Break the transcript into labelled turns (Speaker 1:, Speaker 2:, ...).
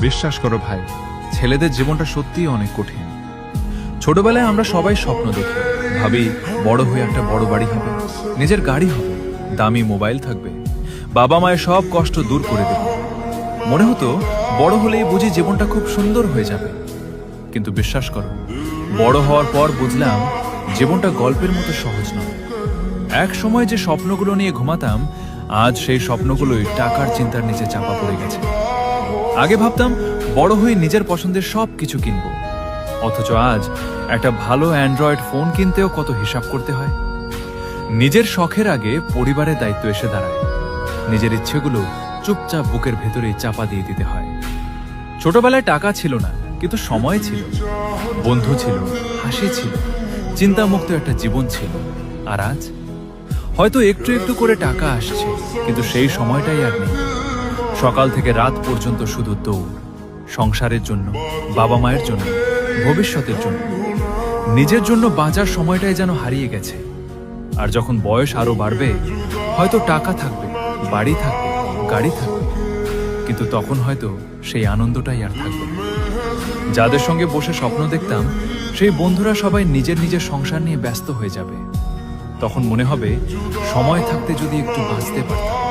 Speaker 1: বিশ্বাস করো ভাই, ছেলেদের জীবনটা সত্যিই অনেক কঠিন। ছোটবেলায় আমরা সবাই স্বপ্ন দেখি, ভাবি বড় হয়ে একটা বড় বাড়ি হবে, নিজের গাড়ি হবে, দামি মোবাইল থাকবে, বাবা মায়ের সব কষ্ট দূর করে দেবে। মনে হতো বড় হলেই বুঝি জীবনটা খুব সুন্দর হয়ে যাবে। কিন্তু বিশ্বাস করো, বড় হওয়ার পর বুঝলাম জীবনটা গল্পের মতো সহজ নয়। এক সময় যে স্বপ্নগুলো নিয়ে ঘুমাতাম, আজ সেই স্বপ্নগুলোই টাকার চিন্তার নিচে চাপা পড়ে গেছে। আগে ভাবতাম বড় হয়ে নিজের পছন্দের সব কিছু কিনবো, অথচ আজ একটা ভালো অ্যান্ড্রয়েড ফোন কিনতেও কত হিসাব করতে হয়। নিজের শখের আগে পরিবারের দায়িত্ব এসে দাঁড়ায়, নিজের ইচ্ছেগুলো চুপচাপ বুকের ভেতরেই চাপা দিয়ে দিতে হয়। ছোটবেলায় টাকা ছিল না, কিন্তু সময় ছিল, বন্ধু ছিল, হাসি ছিল, চিন্তামুক্ত একটা জীবন ছিল। আর আজ হয়তো একটু একটু করে টাকা আসছে, কিন্তু সেই সময়টাই আর নেই। সকাল থেকে রাত পর্যন্ত শুধু দৌড়, সংসারের জন্য, বাবা মায়ের জন্য, ভবিষ্যতের জন্য। নিজের জন্য বাঁচার সময়টাই যেন হারিয়ে গেছে। আর যখন বয়স আরো বাড়বে, হয়তো টাকা থাকবে, বাড়ি থাকবে, গাড়ি থাকবে, কিন্তু তখন হয়তো সেই আনন্দটাই আর থাকবে না। যাদের সঙ্গে বসে স্বপ্ন দেখতাম, সেই বন্ধুরা সবাই নিজের নিজের সংসার নিয়ে ব্যস্ত হয়ে যাবে। তখন মনে হবে সময় থাকতে যদি একটু বাঁচতে পারতাম।